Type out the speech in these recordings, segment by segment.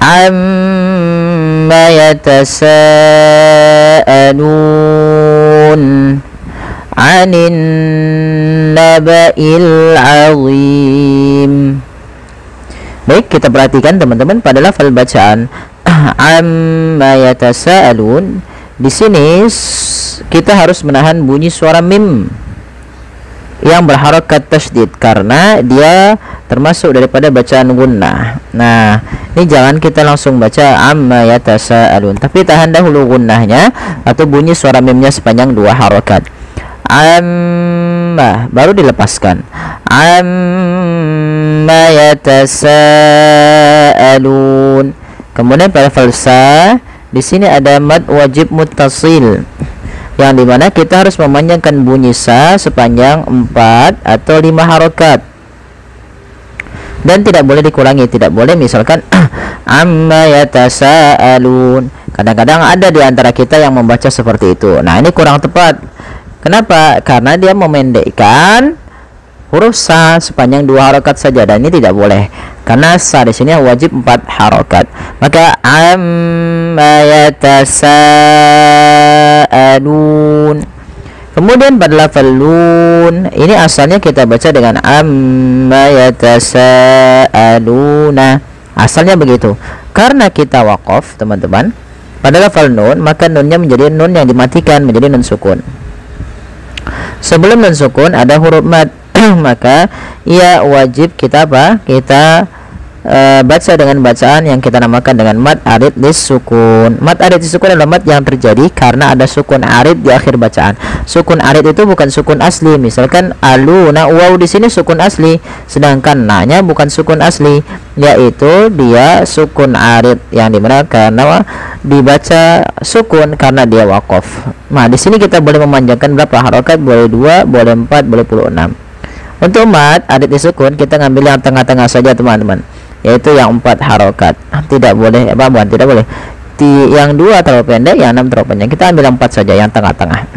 amma yatasaalun 'anin naba'il 'azim. Baik, kita perhatikan teman-teman pada lafal bacaan amma yatasaalun. Di sini kita harus menahan bunyi suara mim yang berharokat tasydid karena dia termasuk daripada bacaan gunnah. Nah, ini jangan kita langsung baca amma yatasaalun, tapi tahan dahulu gunnahnya atau bunyi suara mimnya sepanjang 2 harokat. Amma baru dilepaskan. Amma yatasaalun. Kemudian pada falsa di sini ada mad wajib muttasil, yang dimana kita harus memanjangkan bunyi sa sepanjang 4 atau 5 harokat dan tidak boleh dikurangi. Tidak boleh misalkan amma yatasaalun. Kadang-kadang ada di antara kita yang membaca seperti itu. Nah, ini kurang tepat. Kenapa? Karena dia memendekkan huruf sa sepanjang 2 harokat saja, dan ini tidak boleh karena sa di sini wajib 4 harokat. Maka amma yatasaalun. Kemudian pada lafal nun, ini asalnya kita baca dengan amma yatasaaluna. Asalnya begitu. Karena kita waqaf, teman-teman, pada lafal nun, maka nunnya menjadi nun yang dimatikan, menjadi nun sukun. Sebelum nun sukun ada huruf mad. Maka ia wajib kita apa? Kita baca dengan bacaan yang kita namakan dengan mad arid lis sukun. Mad arid lis sukun adalah mad yang terjadi karena ada sukun arid di akhir bacaan. Sukun arid itu bukan sukun asli. Misalkan aluna, waw di sini sukun asli, sedangkan na-nya bukan sukun asli, yaitu dia sukun arid yang dimana karena dibaca sukun karena dia waqaf. Nah, di sini kita boleh memanjangkan berapa harokat? Boleh 2, boleh 4, boleh 6. Untuk mad arid disukun kita ngambil yang tengah-tengah saja, teman-teman, yaitu yang 4 harokat. Tidak boleh tidak boleh yang 2 terlalu pendek, yang 6 terlalu panjang. Kita ambil yang 4 saja, yang tengah-tengah.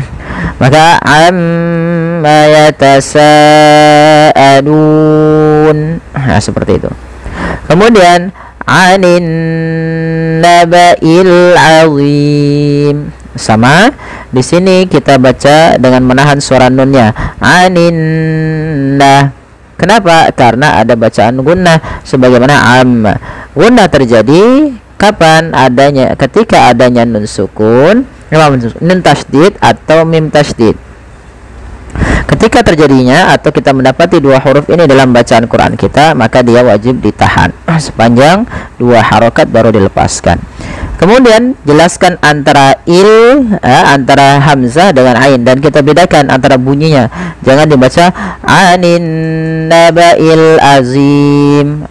Maka amma yatasaalun. Nah, seperti itu. Kemudian anin naba'il azim. Sama di sini kita baca dengan menahan suara nunnya. Aninna. Kenapa? Karena ada bacaan gunnah sebagaimana amma. Gunnah terjadi kapan? Ketika adanya nun sukun, nun tasydid atau mim tasydid. Ketika terjadinya atau kita mendapati 2 huruf ini dalam bacaan Quran kita, maka dia wajib ditahan sepanjang 2 harokat baru dilepaskan. Kemudian jelaskan antara antara hamzah dengan ain, dan kita bedakan antara bunyinya. Jangan dibaca anin naba'il azim.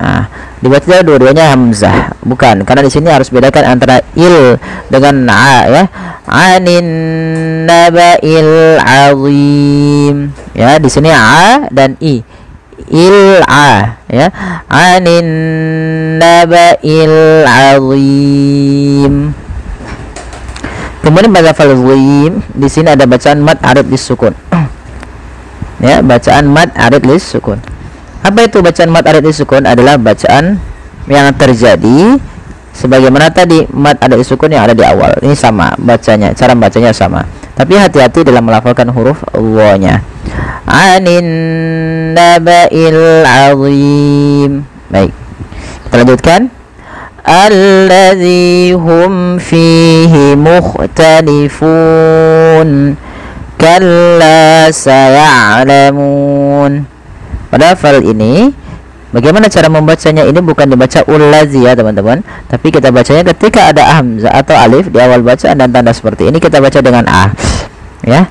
Dibaca dua-duanya hamzah, bukan, karena di sini harus bedakan antara il dengan a, ya. Anin naba'il azim, ya, di sini a dan i. Il-a, ya, anin naba'il azim. Kemudian pada lafal zim, di sini ada bacaan mad arid lis sukun. Ya, bacaan mad arid lis sukun. Apa itu bacaan mad arid lis sukun? Adalah bacaan yang terjadi sebagaimana tadi mad arid lis sukun yang ada di awal. Ini sama bacanya, cara bacanya sama. Tapi hati-hati dalam melafalkan huruf wa-nya. Anin naba'il azim. Baik, kita lanjutkan. Alladzi hum fihi mukhtalifun kalla saya'lamun. Pada hafal ini, bagaimana cara membacanya? Ini bukan dibaca ulazi, ya teman-teman, tapi kita bacanya ketika ada hamzah atau alif di awal bacaan dan tanda seperti ini, kita baca dengan a, ya.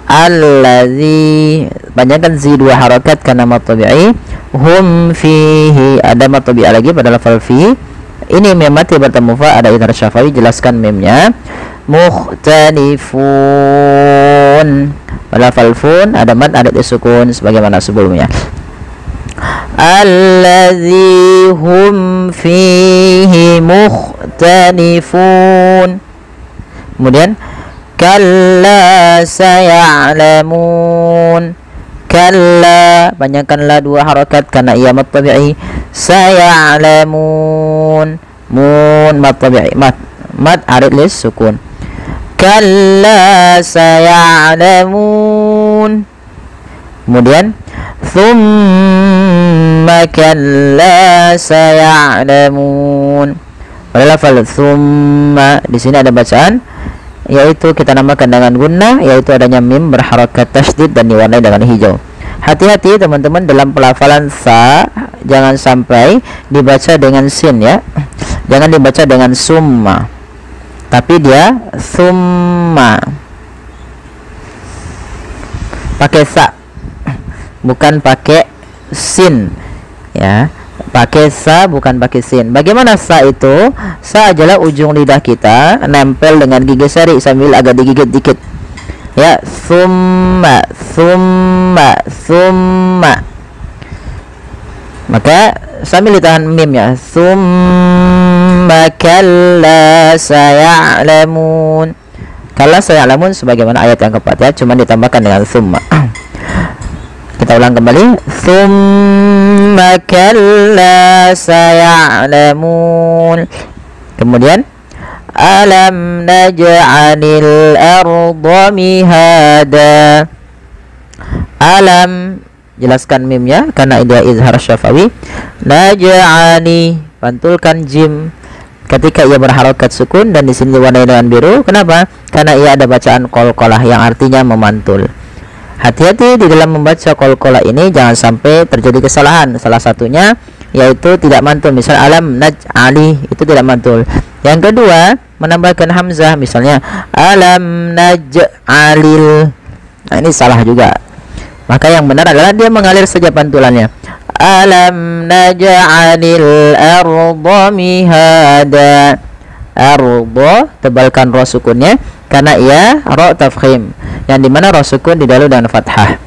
Allazi, panjangkan zi 2 harokat karena mad tabi'i. Hum fihi, ada mad tabi'i lagi pada lafal fi. Ini mim mati bertemu fa, ada idhar syafawi, jelaskan mimnya. Mukhtalifun, pada lafal fun ada mad arid sukun sebagaimana sebelumnya. Allazi hum fihi mukhtalifun. Kemudian kalla saya'lamun. Kalla, panjangkanlah 2 harokat karena ia mad tabi'i. Saya'lamun, mun mad tabi'i, mad arid lis sukun. Kalla saya'lamun. Kemudian thumma kalla saya'lamun. Pada lafal thumma di sini ada bacaan yaitu kita namakan dengan gunnah, yaitu adanya mim berharakat tasydid dan diwarnai dengan hijau. Hati-hati teman-teman dalam pelafalan sa, jangan sampai dibaca dengan sin ya. Jangan dibaca dengan summa, tapi dia summa. Pakai sa, bukan pakai sin ya. Pakai sa bukan pakai sin. Bagaimana sa itu? Sa adalah ujung lidah kita nempel dengan gigi seri sambil agak digigit dikit. Ya, summa, summa, summa. Maka sambil ditahan mim ya. Summa kalla saya'lamun. Kalla saya'lamun sebagaimana ayat yang keempat ya, cuma ditambahkan dengan summa. Kita ulang kembali. Summa kalla saya'lamun. Kemudian alam naj'alil arda mihada. Alam, jelaskan mimnya karena dia izhar syafawi. Naj'ani, pantulkan jim ketika ia berharokat sukun dan di sini diwarnai dengan biru. Kenapa? Karena ia ada bacaan qalqalah yang artinya memantul. Hati-hati di dalam membaca qalqalah ini, jangan sampai terjadi kesalahan. Salah satunya yaitu tidak mantul. Misal alam naj'ali itu tidak mantul. Yang kedua, menambahkan hamzah, misalnya alam naj'alil. Nah, ini salah juga. Maka yang benar adalah dia mengalir saja pantulannya. Alam naj'alil arda mihada. Arda, tebalkan ra sukunnya karena ia ra tafkhim, yang dimana ra sukun didahului dengan fathah.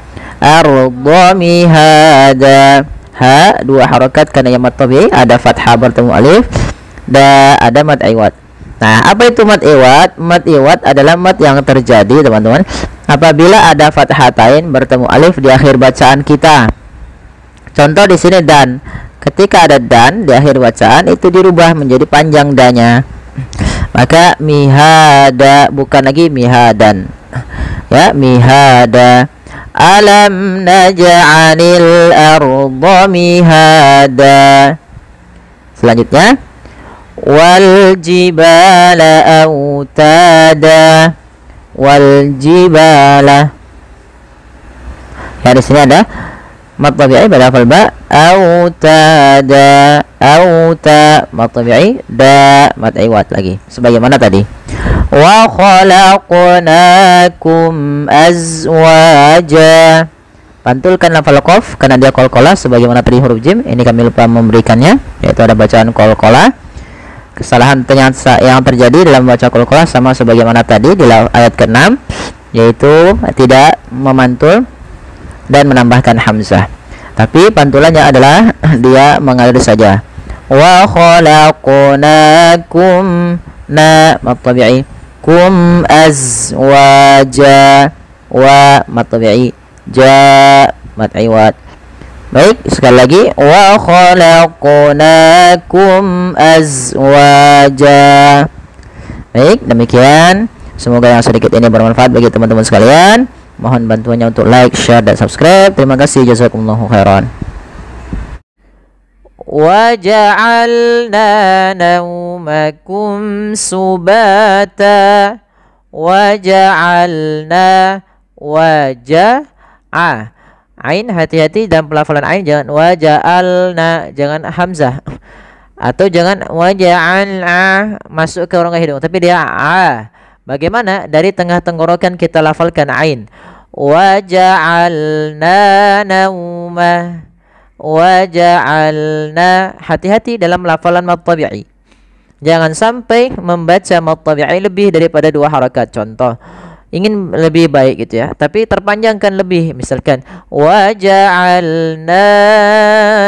Arda mihada. Ha dua harakat karena yang mad tabi'i, ada fathah bertemu alif, dan ada mad iwad. Nah, apa itu mad iwad? Mad iwad adalah mad yang terjadi teman-teman apabila ada fathatain bertemu alif di akhir bacaan kita. Contoh di sini dan. Ketika ada dan di akhir bacaan itu dirubah menjadi panjang danya. Maka mihada, bukan lagi mihadan. Ya, mihada. Alam naj'alil arda mihada. Selanjutnya wal jibala autada. Wal jibala. Ya, di sini ada mad tabi'i pada hafal ba. Autada. Auta mad tabi'i, da mad iwad lagi sebagaimana tadi. Wa khalaqnakum azwaja. Pantulkan lafal qaf karena dia qalqalah sebagaimana tadi huruf jim. Ini kami lupa memberikannya, yaitu ada bacaan qalqalah. Kesalahan ternyata yang terjadi dalam baca qalqalah sama sebagaimana tadi di ayat ke-6, yaitu tidak memantul dan menambahkan hamzah. Tapi pantulannya adalah dia mengalir saja. Wa khalaqnakum, na mad tabi'i, kum azwaja, wa mad tabi'i, ja mad iwad. Baik, sekali lagi wa khalaqnakum azwaja. Baik, demikian. Semoga yang sedikit ini bermanfaat bagi teman-teman sekalian. Mohon bantuannya untuk like, share, dan subscribe. Terima kasih. Jazakumullahu khairan. Wa ja'alna naumakum subata. Wa ja'alna, waja'a. Ain, hati-hati dalam pelafalan ain, jangan wa ja'alna, jangan hamzah. Atau jangan wa ja'alna masuk ke rongga hidung, tapi dia a. Bagaimana? Dari tengah tenggorokan kita lafalkan ain. Wa ja'alna nauma. Wa ja'alna. Hati-hati dalam lafalan mad tabi'i. Jangan sampai membaca mad tabi'i lebih daripada 2 harakat. Contoh, ingin lebih baik gitu ya, tapi terpanjangkan lebih. Misalkan wa ja'alna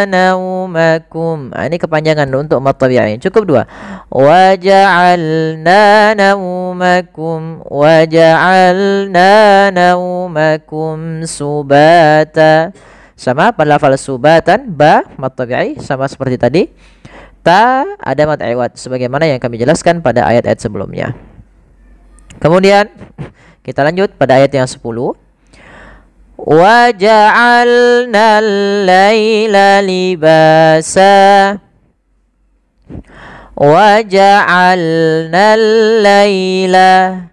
naumakum. Ini kepanjangan untuk mad tabi'i. Cukup 2. Wa ja'alna naumakum, wa ja'alna naumakum subata. Sama pada lafal subatan, ba mad tabi'i sama seperti tadi. ta ada mad iwad sebagaimana yang kami jelaskan pada ayat-ayat sebelumnya. Kemudian kita lanjut pada ayat yang 10. Wa ja'alnal laila libasa. Wa ja'alnal laila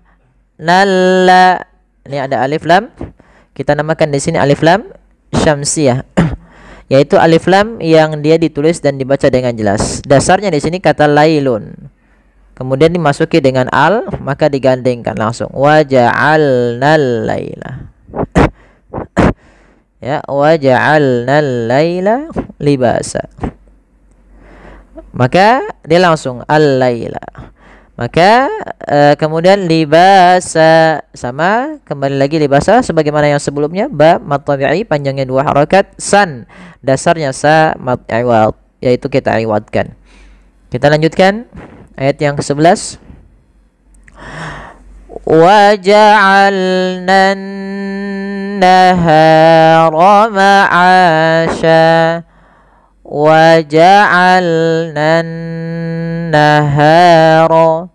nalla. Ini ada alif lam. Kita namakan di sini alif lam syamsiyah. Yaitu alif lam yang dia ditulis dan dibaca dengan jelas. Dasarnya di sini kata lailun. Kemudian dimasuki dengan al, maka digandengkan langsung. Wa ja'alnal laila. Ya, wa ja'alnal laila libasa. Maka dia langsung al-laila. Maka kemudian libasa sama kembali lagi libasa sebagaimana yang sebelumnya, ba mad tabi'i panjangnya 2 harakat, san dasarnya sa mad iwad yaitu kita iwadkan. Kita lanjutkan ayat yang ke-11. Wa ja'alna an-nahara ma'asha. Wa ja'alna nahara.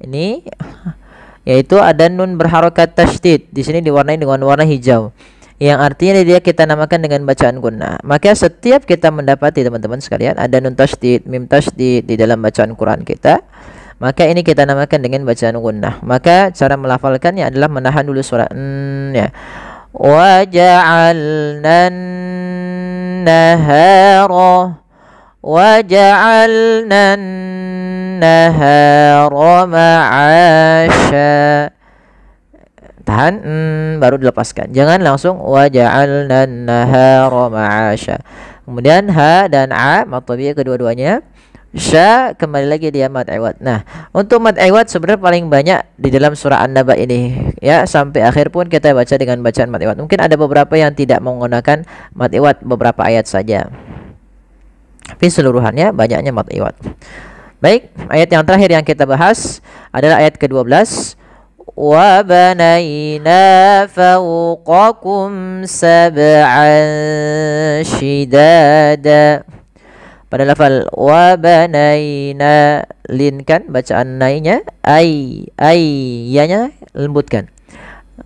Ini yaitu ada nun berharokat tasydid. Di sini diwarnai dengan warna hijau. Yang artinya dia kita namakan dengan bacaan gunnah. Maka setiap kita mendapati teman-teman sekalian ada nun tasydid, mim tasydid di dalam bacaan Quran kita, maka ini kita namakan dengan bacaan gunnah. Maka cara melafalkannya adalah menahan dulu suara ya. Wa ja'alna nahara. وَجَعَلْنَا النَّهَارَ مَعَاشًا. Tahan, baru dilepaskan. Jangan langsung وَجَعَلْنَا النَّهَارَ مَعَاشًا. Kemudian ha dan a mad tabi'i kedua-duanya. Sya kembali lagi dia mad iwad. Nah, untuk mad iwad sebenarnya paling banyak di dalam surah An-Naba ini ya, sampai akhir pun kita baca dengan bacaan mad iwad. Mungkin ada beberapa yang tidak menggunakan mad iwad, beberapa ayat saja. Tapi seluruhannya banyaknya mad iwad. Baik, ayat yang terakhir yang kita bahas adalah ayat ke-12. Wa banayna fawqakum sab'an shidada. Pada lafal wa banayna linkan bacaan nainya, ai-nya lembutkan.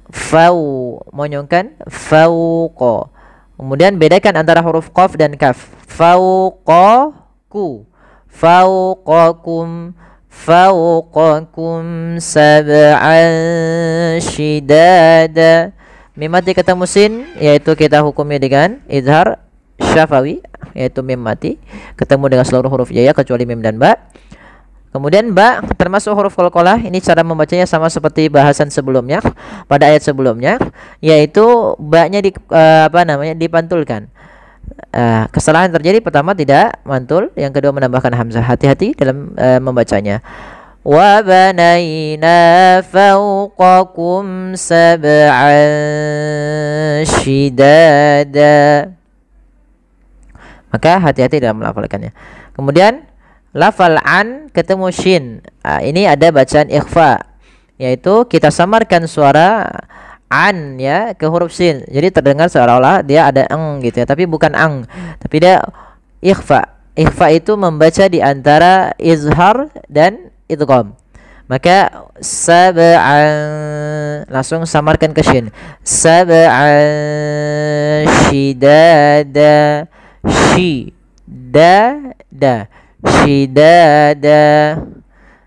Fau monyongkan fauqa. Kemudian bedakan antara huruf qaf dan kaf. Fauqaku, fauqakum, fauqakum sab'an shidada. Mim mati ketemu sin yaitu kita hukumi dengan izhar syafawi yaitu mim mati ketemu dengan seluruh huruf jaya kecuali mim dan ba. Kemudian ba termasuk huruf qalqalah. Ini cara membacanya sama seperti bahasan sebelumnya pada ayat sebelumnya, yaitu ba-nya dipantulkan. Kesalahan terjadi, pertama tidak mantul, yang kedua menambahkan hamzah. Hati-hati dalam membacanya. Wa banayna fawqakum sab'an shidada. Maka hati-hati dalam melafalkannya. Kemudian lafal an ketemu shin. Ini ada bacaan ikhfa, yaitu kita samarkan suara an ya ke huruf shin. Jadi terdengar seolah-olah dia ada eng gitu ya, tapi bukan ang, tapi dia ikhfa. Ikhfa itu membaca di antara izhar dan idgham. Maka sab'an langsung samarkan ke shin. Sab'an shidada. Shidada. Shidada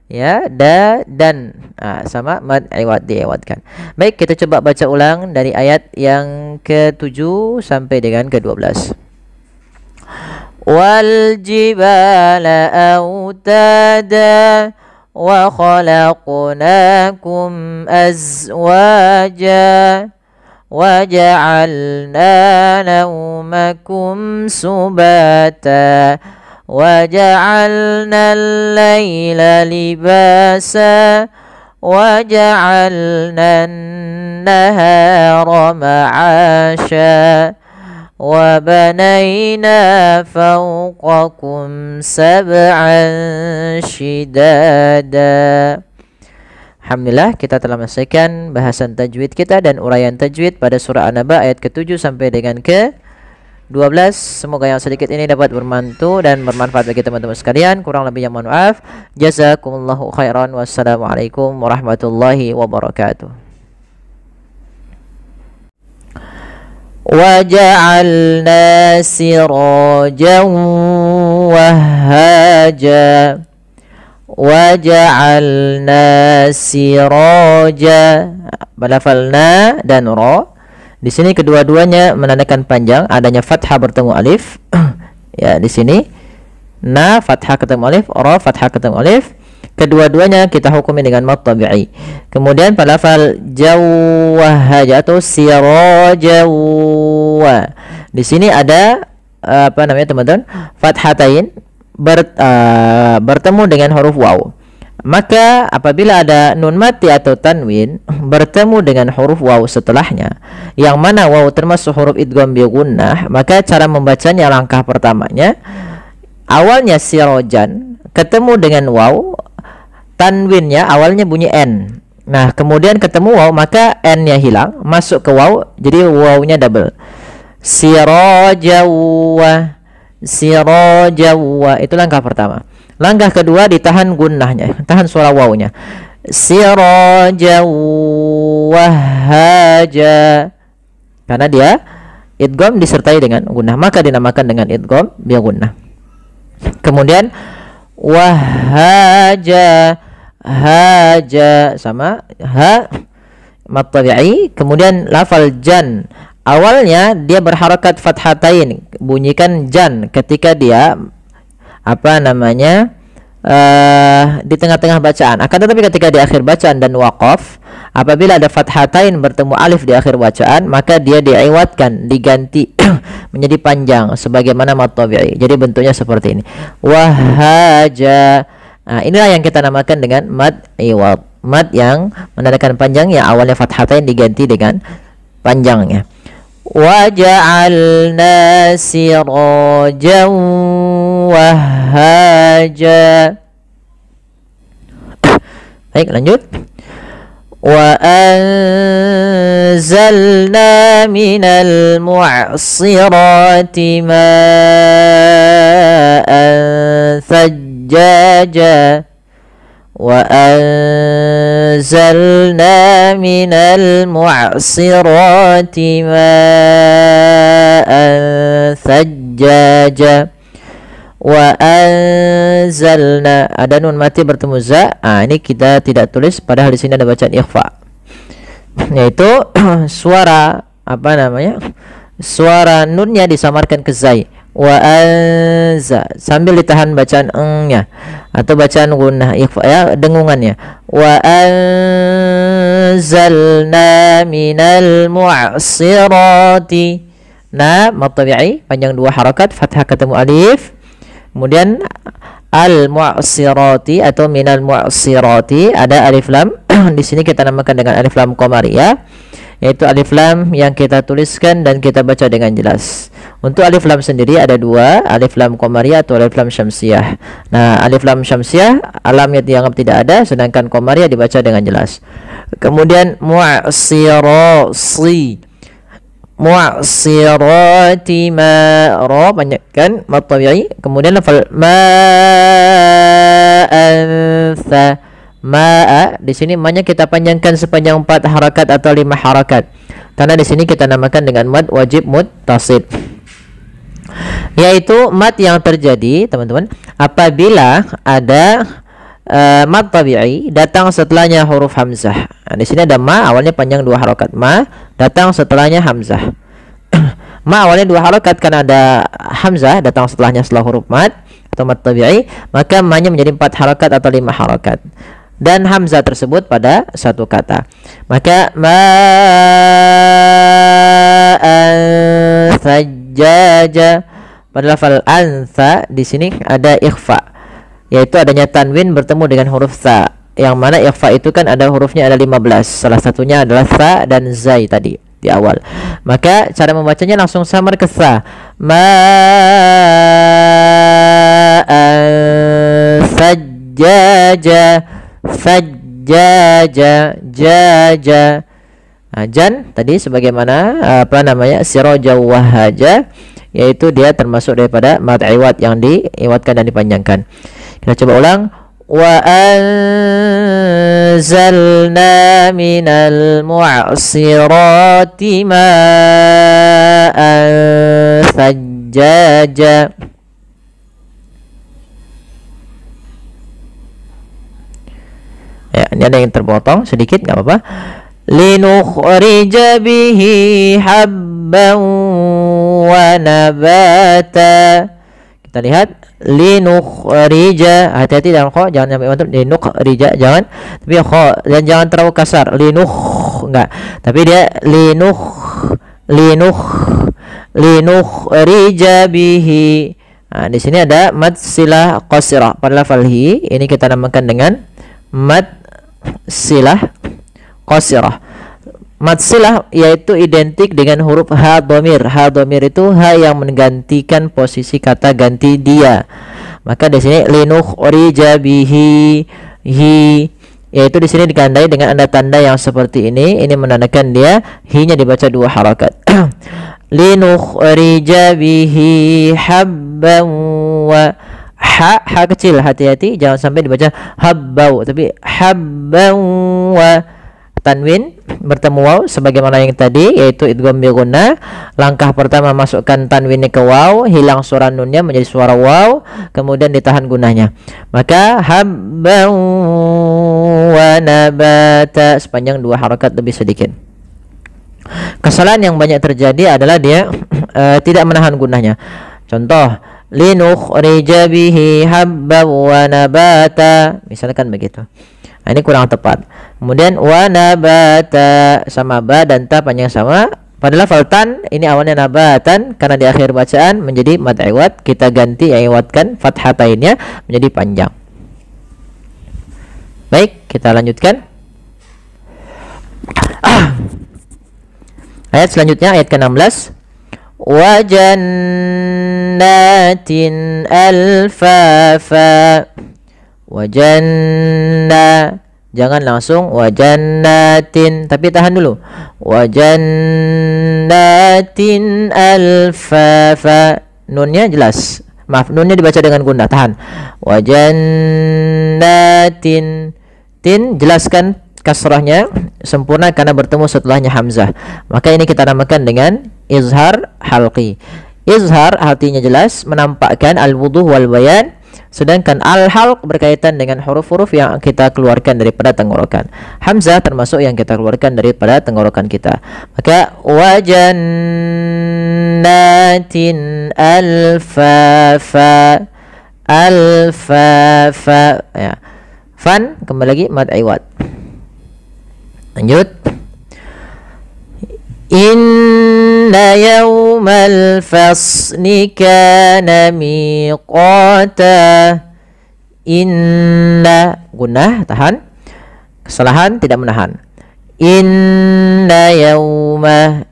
ya, da dan sama mad iwad diiwadkan. Baik, kita coba baca ulang dari ayat yang ke-7 sampai dengan ke-12. Wal jibala autada wa khalaqnakum azwaja wa ja'alna nawmakum subata وَجَعَلْنَا اللَّيْلَ لِبَاسًا وَجَعَلْنَا النَّهَارَ مَعَاشًا وَبَنَيْنَا فَوْقَكُمْ سَبْعًا شِدَادًا. Alhamdulillah, kita telah menyelesaikan bahasan tajwid kita dan uraian tajwid pada surah An-Naba ayat ke-7 sampai dengan ke-12. 12. Semoga yang sedikit ini dapat bermantu dan bermanfaat bagi teman-teman sekalian. Kurang lebihnya mohon maaf. Jazakumullahu khairan. Wassalamualaikum warahmatullahi wabarakatuh. وجعلنا سراجا وهاجا وجعلنا سراجا. Balafalna dan ra di sini kedua-duanya menandakan panjang, adanya fathah bertemu alif. Ya, di sini na fathah ketemu alif, ra fathah ketemu alif. Kedua-duanya kita hukumi dengan mad tabi'i. Kemudian pada lafal jawwahaja atau sirajawa. Di sini ada apa namanya teman-teman? Fathatain bertemu dengan huruf waw. Maka apabila ada nun mati atau tanwin bertemu dengan huruf waw setelahnya, yang mana waw termasuk huruf idgham bi gunnah, maka cara membacanya langkah pertamanya awalnya sirojan ketemu dengan waw, tanwinnya awalnya bunyi n. Nah, kemudian ketemu waw maka n-nya hilang, masuk ke waw, jadi waw-nya double. Sirajawa, sirajawa, itu langkah pertama. Langkah kedua ditahan gunnahnya, tahan suara waw-nya. Sirajawahaja. Karena dia idgham disertai dengan gunnah, maka dinamakan dengan idgham bi gunnah. Kemudian wahaja, haja sama ha mad tabi'i. Kemudian lafal jan, awalnya dia berharakat fathatain, bunyikan jan ketika dia apa namanya di tengah-tengah bacaan. Akan tetapi ketika di akhir bacaan dan waqaf, apabila ada fathatain bertemu alif di akhir bacaan, maka dia diiwatkan, diganti menjadi panjang sebagaimana mad tabi'i. Jadi bentuknya seperti ini. Wahaja. Nah, inilah yang kita namakan dengan mad iwad. Mad yang menandakan panjang, yang awalnya fathatain diganti dengan panjangnya. Waja'alna sirajan wahaja. Baik, lanjut. Wa anzalna minal mu'sirati ma'an thajjaja. Wa anzalna minal mu'sirati ma'an thajjaja. Wa anzalna, ada nun mati bertemu za. Ini kita tidak tulis, padahal di sini ada bacaan ikhfa, yaitu suara apa namanya? Suara nunnya disamarkan ke zai. Wa anza, sambil ditahan bacaan eng-nya atau bacaan gunnah ikhfa ya, dengungannya. Wa anzalna minal mu'sirati. Nah, mad tabi'i panjang dua harakat, fathah ketemu alif. Kemudian al-mu'sirati atau minal mu'sirati ada alif lam. Di sini kita namakan dengan alif lam qamariyah, yaitu alif lam yang kita tuliskan dan kita baca dengan jelas. Untuk alif lam sendiri ada dua, alif lam qamariyah atau alif lam syamsiyah. Nah, alif lam syamsiyah alamnya dianggap tidak ada, sedangkan qamariyah dibaca dengan jelas. Kemudian mu'sirasi, mu'sirati ma, ra banyakkan mad tabi'i. Kemudian lafal ma'ansa, ma'a, di sini ma-nya kita panjangkan sepanjang 4 harakat atau 5 harakat, karena di sini kita namakan dengan mad wajib muttasil, yaitu mad yang terjadi teman-teman apabila ada mad tabi'i datang setelahnya huruf hamzah. Nah, di sini ada ma, awalnya panjang 2 harakat, ma datang setelahnya hamzah. Ma awalnya 2 harakat karena ada hamzah datang setelahnya setelah huruf mad atau mad tabi'i, maka ma-nya menjadi 4 harakat atau 5 harakat, dan hamzah tersebut pada satu kata. Maka ma sajjaja, pada lafal ansa di sini ada ikhfa, yaitu adanya tanwin bertemu dengan huruf sa, yang mana ikhfa itu kan ada hurufnya ada 15, salah satunya adalah sa dan zai tadi di awal. Maka cara membacanya langsung samar ke sa. Ma sajjaja, sajjaja, jaja. Jan tadi sebagaimana apa namanya siraja wahaja, yaitu dia termasuk daripada mad iwad yang diiwadkan dan dipanjangkan. Kita coba ulang. Wa anzalna minal mu'sirati ma'an thajjaja. Ya, ini ada yang terpotong sedikit, nggak apa-apa. Linukhrija bihi habban wa nabata. Kita lihat linukhrija, hati-hati dalam kha, jangan sampai mantap. Linukhrija jangan, tapi kha dan jangan terlalu kasar. Enggak, tapi dia linukhrija bihi. Nah, di sini ada mad silah qasirah pada lafal hi, ini kita namakan dengan mad silah qasirah. Mad silah yaitu identik dengan huruf ha dhamir. Ha dhamir itu ha yang menggantikan posisi kata ganti dia. Maka di sini linukhrija bihi, hi yaitu di sini ditandai dengan anda tanda yang seperti ini. Ini menandakan dia hi-nya dibaca 2 harakat. Linukhrija bihi habban wa, ha kecil, hati-hati jangan sampai dibaca habbau, tapi habban wa, tanwin bertemu waw sebagaimana yang tadi, yaitu idgham bi gunnah. Langkah pertama masukkan tanwinnya ke waw, hilang suara nunnya menjadi suara waw, kemudian ditahan gunnahnya. Maka habban wa nabata sepanjang 2 harakat lebih sedikit. Kesalahan yang banyak terjadi adalah dia tidak menahan gunnahnya. Contoh, linukhrija bihi habban wa nabata, misalkan begitu. Nah, ini kurang tepat. Kemudian wa nabata sama ba dan ta panjang sama. Pada lafal tan ini awalnya nabatan, karena di akhir bacaan menjadi mad iwad, kita ganti iwadkan fathatainnya menjadi panjang. Baik, kita lanjutkan. Ayat selanjutnya, ayat ke-16. Wa jannatin alfafa. Wa janna, jangan langsung wa jannatin, tapi tahan dulu. Wa jannatin alfafa, nunnya jelas. Maaf, nunnya dibaca dengan gunnah, tahan. Wa jannatin, tin jelaskan kasrahnya sempurna karena bertemu setelahnya hamzah. Maka ini kita namakan dengan izhar halqi. Izhar artinya jelas, menampakkan, al-wuduh wal bayan. Sedangkan al-halq berkaitan dengan huruf-huruf yang kita keluarkan daripada tenggorokan. Hamzah termasuk yang kita keluarkan daripada tenggorokan kita. Maka wajannatin alfafa, alfafa ya. Fan kembali lagi mad iwad. Lanjut. Inna yawmal fasli kana miqata. Inna gunnah tahan, kesalahan tidak menahan. Inna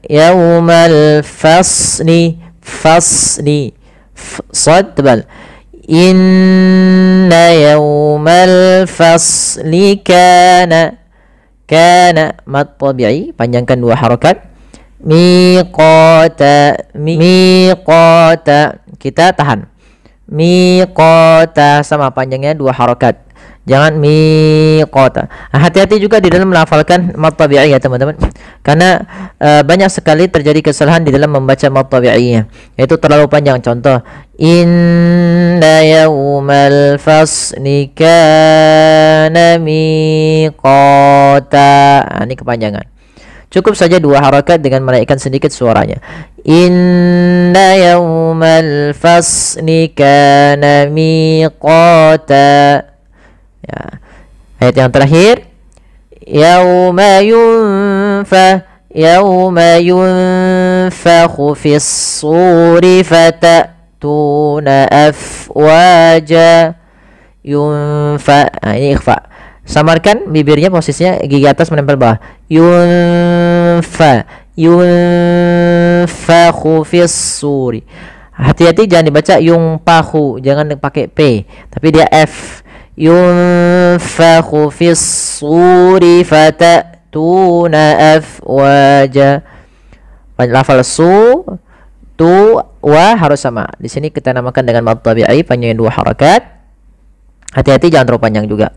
yawmal fasli, fasli sad tebal. Inna yawmal fasli kana, kana mad tabi'i panjangkan 2 harakat. Miqata, miqata kita tahan. Miqata sama panjangnya 2 harakat. Jangan miqata. Hati-hati juga di dalam melafalkan mad tabi'i ya teman-teman. Karena banyak sekali terjadi kesalahan di dalam membaca mad tabi'inya, yaitu terlalu panjang. Contoh, inna yawmal fasli kana miqata. Ini kepanjangan. Cukup saja 2 harakat dengan menaikkan sedikit suaranya. Inna yawmal fasli kana miqata. Ya. Ayat yang terakhir, yauma yunfakhu fis suri fatatuna afwaja. Yunfa, ini ikhfa. Samarkan bibirnya, posisinya gigi atas menempel bawah. Yunfakhu fis suri. Hati-hati jangan dibaca yungpahu, jangan pakai p, tapi dia f. Yunfakhu fis suri fatatuna afwaja. Lafal su tu wa harus sama. Di sini kita namakan dengan mad tabi'i, panjangnya 2 harakat. Hati-hati jangan terlalu panjang juga.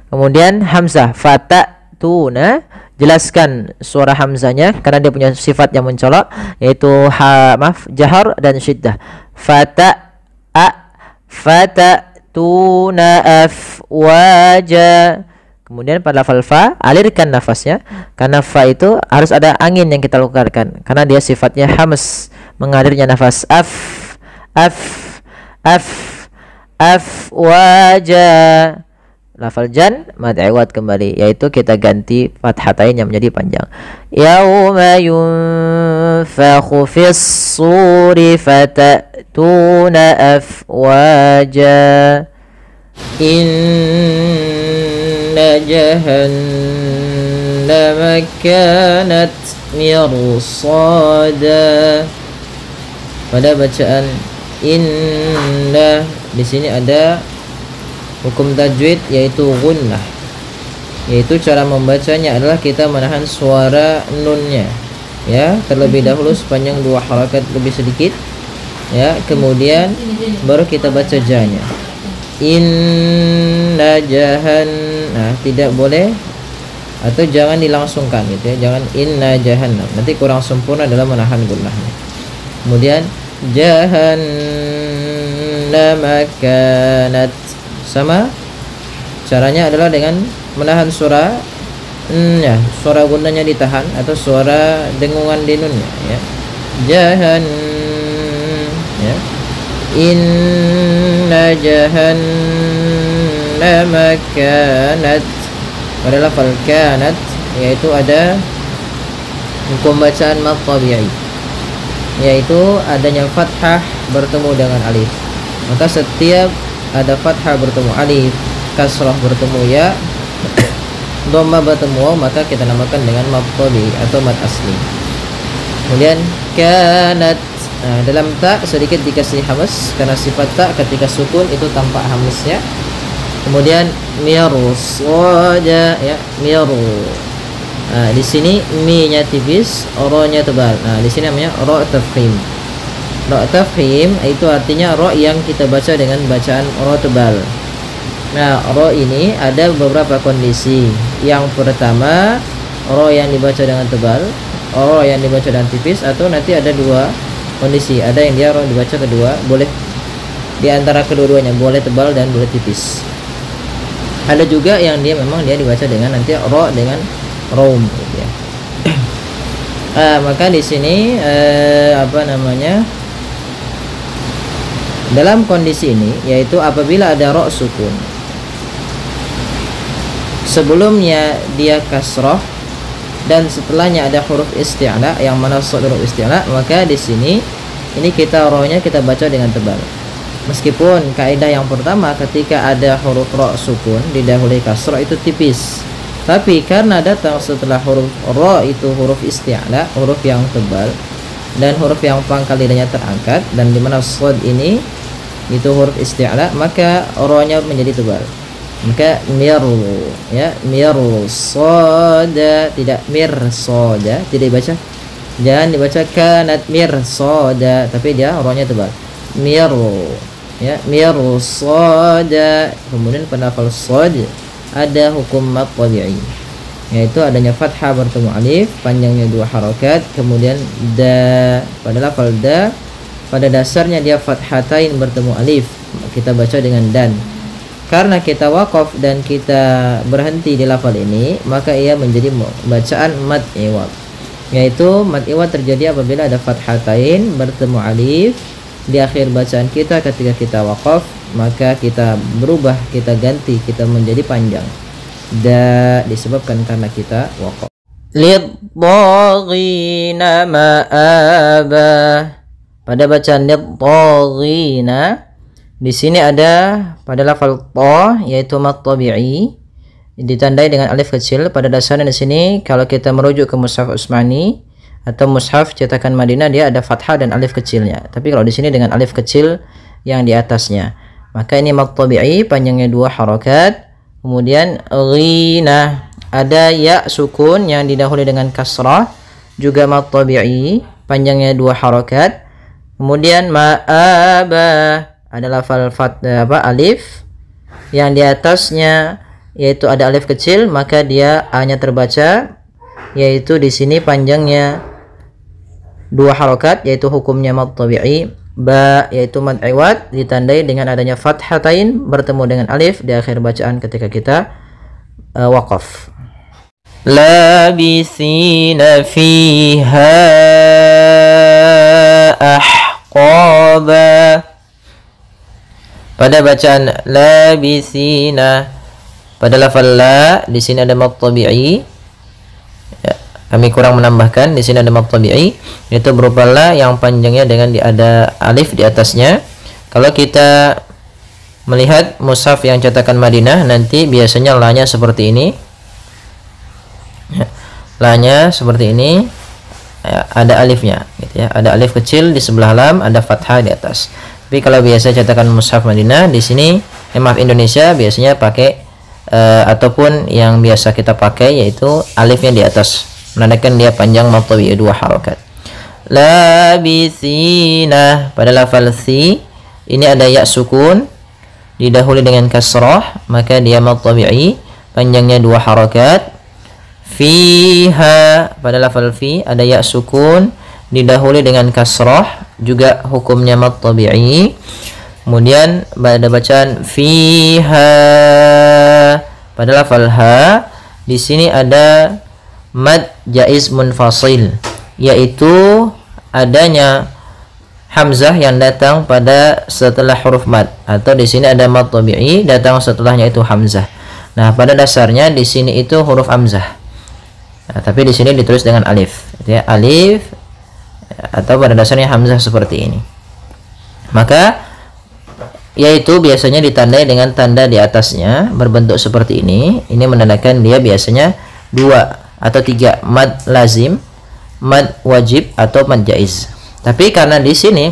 Kemudian hamzah fatatuna, jelaskan suara hamzahnya karena dia punya sifat yang mencolok, yaitu jahar dan syiddah. Fatatuna afwaja. Kemudian pada lafal fa, alirkan nafasnya karena fa itu harus ada angin yang kita keluarkan karena dia sifatnya hams, mengalirnya nafas. Afwaja. Lafal jan mad iwad kembali, yaitu kita ganti fathatain yang menjadi panjang. Yauma yunfakhu fis suri fatatuna afwaja. Inna jahannama kanat mirsada. Pada bacaan inna di sini ada hukum tajwid, yaitu gunnah, yaitu cara membacanya adalah kita menahan suara nunnya ya terlebih dahulu sepanjang 2 harakat lebih sedikit ya, kemudian baru kita baca janya. Inna nah tidak boleh atau jangan dilangsungkan gitu ya, jangan inna jahannam, nanti kurang sempurna dalam menahan gunnahnya. Kemudian jahannama kanat, sama caranya adalah dengan menahan suara ya, suara gunnahnya ditahan atau suara dengungan di nunnya ya. Jahan ya. Inna jahannama kanat. Pada lafal kanat yaitu ada hukum bacaan mad tabi'i, yaitu adanya fathah bertemu dengan alif. Maka setiap ada fathah bertemu alif, kasrah bertemu ya, dhamma bertemu waw, maka kita namakan dengan mad tabi'i atau mad asli. Kemudian kanat, nah, dalam ta sedikit dikasih hamas karena sifat ta ketika sukun itu tampak hamasnya. Kemudian mirus wajah ya, miru. Nah, di sini mi-nya tipis, ro-nya tebal. Nah, di sini namanya ro tafkhim. Ro tafkhim itu artinya ro yang kita baca dengan bacaan ro tebal. Nah, ro ini ada beberapa kondisi. Yang pertama, ro yang dibaca dengan tebal, ro yang dibaca dengan tipis, atau nanti ada 2 kondisi. Ada yang dia ro dibaca kedua, boleh di antara kedua-duanya, boleh tebal dan boleh tipis. Ada juga yang dia memang dia dibaca dengan nanti ro dengan rom gitu ya. Maka di sini dalam kondisi ini yaitu apabila ada ro sukun sebelumnya dia kasroh dan setelahnya ada huruf isti'la yang mana huruf isti'la, maka di sini ini kita ro-nya kita baca dengan tebal. Meskipun kaidah yang pertama ketika ada huruf ro sukun didahului kasroh itu tipis, tapi karena datang setelah huruf ro itu huruf isti'la, huruf yang tebal dan huruf yang pangkal lidahnya terangkat, dan dimana shad ini itu huruf isti'la, maka ro-nya menjadi tebal. Maka miru ya, miru soda, tidak mir soda, tidak dibaca, jangan dibaca kanat mir soda, tapi dia ro-nya tebal. Miru ya, miru soda. Kemudian pada lafal sod ada hukum mad tabi'i, yaitu adanya fathah bertemu alif, panjangnya 2 harakat. Kemudian da, pada lafal da pada dasarnya dia fathatain bertemu alif, kita baca dengan dan. Karena kita waqaf dan kita berhenti di lafal ini, maka ia menjadi bacaan mad iwad, yaitu mad iwad terjadi apabila ada fathatain bertemu alif di akhir bacaan kita ketika kita waqaf, maka kita berubah, kita ganti, kita menjadi panjang disebabkan karena kita waqaf. Lidhaghina ma'aba. Pada bacaan lidhaghina di sini ada pada lafal ta yaitu mad tabi'i ditandai dengan alif kecil. Pada dasarnya di sini kalau kita merujuk ke mushaf Utsmani atau mushaf cetakan Madinah, dia ada fathah dan alif kecilnya. Tapi kalau di sini dengan alif kecil yang di atasnya, maka ini mad tabi'i, panjangnya 2 harakat. Kemudian ghina, ada ya sukun yang didahului dengan kasrah, juga mad tabi'i, panjangnya 2 harakat. Kemudian ma'aba ada lafal alif yang di atasnya yaitu ada alif kecil, maka dia a-nya terbaca, yaitu di sini panjangnya 2 harokat, yaitu hukumnya mad tabi'i. Ba yaitu mad iwad ditandai dengan adanya fathatain bertemu dengan alif di akhir bacaan ketika kita waqaf. Labisina fiha ahqaba. Pada bacaan labisina, pada lafal la di sini ada mad tabi'i. Ya, kami kurang menambahkan, di sini ada mad tabi'i, itu berupa la yang panjangnya dengan ada alif di atasnya. Kalau kita melihat mushaf yang cetakan Madinah, nanti biasanya la-nya seperti ini. Ya, la-nya seperti ini. Ya, ada alifnya gitu ya. Ada alif kecil di sebelah lam, ada fathah di atas. Tapi kalau biasa cetakan mushaf Madinah di sini, maaf Indonesia biasanya pakai ataupun yang biasa kita pakai yaitu alifnya di atas, menandakan dia panjang mad tabi'i 2 harokat. Labisina pada lafal si ini ada ya sukun didahului dengan kasrah, maka dia mad tabi'i panjangnya 2 harokat. Fiha pada lafal fi ada ya sukun didahului dengan kasrah, juga hukumnya mad tabi'i. Kemudian pada bacaan fiha pada lafal ha di sini ada mad jaiz munfasil, yaitu adanya hamzah yang datang pada setelah huruf mad, atau di sini ada mad tabi'i datang setelahnya itu hamzah. Nah, pada dasarnya di sini itu huruf hamzah. Nah, tapi di sini ditulis dengan alif, ya, alif, atau pada dasarnya hamzah seperti ini. Maka yaitu biasanya ditandai dengan tanda di atasnya berbentuk seperti ini. Ini menandakan dia biasanya 2 atau 3 mad lazim, mad wajib, atau mad jaiz. Tapi karena di sini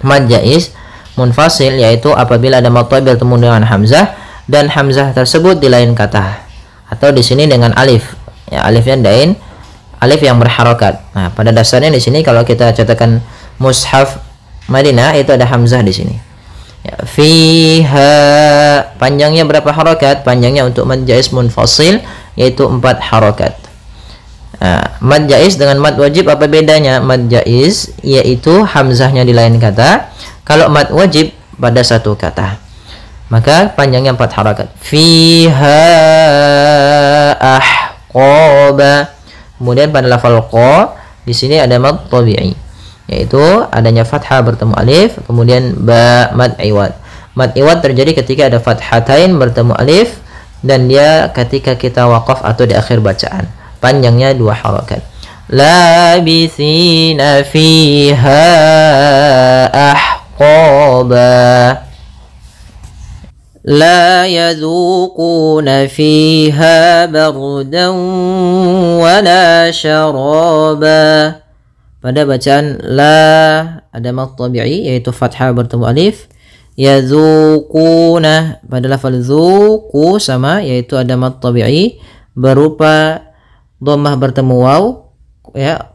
mad jaiz munfasil, yaitu apabila ada mad tabi'i bertemu dengan hamzah dan hamzah tersebut di lain kata, atau di sini dengan alif. Ya, alifnya dain, alif yang berharokat. Nah, pada dasarnya di sini kalau kita cetakan mushaf Madinah itu ada hamzah di sini. Ya, fiha panjangnya berapa harokat? Panjangnya untuk mad jaiz munfasil yaitu 4 harokat. Nah, mad jaiz dengan mad wajib apa bedanya? Mad jaiz yaitu hamzahnya di lain kata, kalau mad wajib pada satu kata, maka panjangnya 4 harokat. Fiha ahqaba. Kemudian pada lafal qa di sini ada mad tabi'i, yaitu adanya fathah bertemu alif, kemudian ba mad iwad. Mad iwad terjadi ketika ada fathatain bertemu alif, dan dia ketika kita waqaf atau di akhir bacaan, panjangnya 2 harokat. Labisina fiha ahqaba. La yadhuquna fiha bardan wala syaraba. Pada bacaan la ada mad tabi'i yaitu fathah bertemu alif. Yadhuquna pada lafal dzuqu sama, yaitu ada mad tabi'i berupa dhammah bertemu waw, ya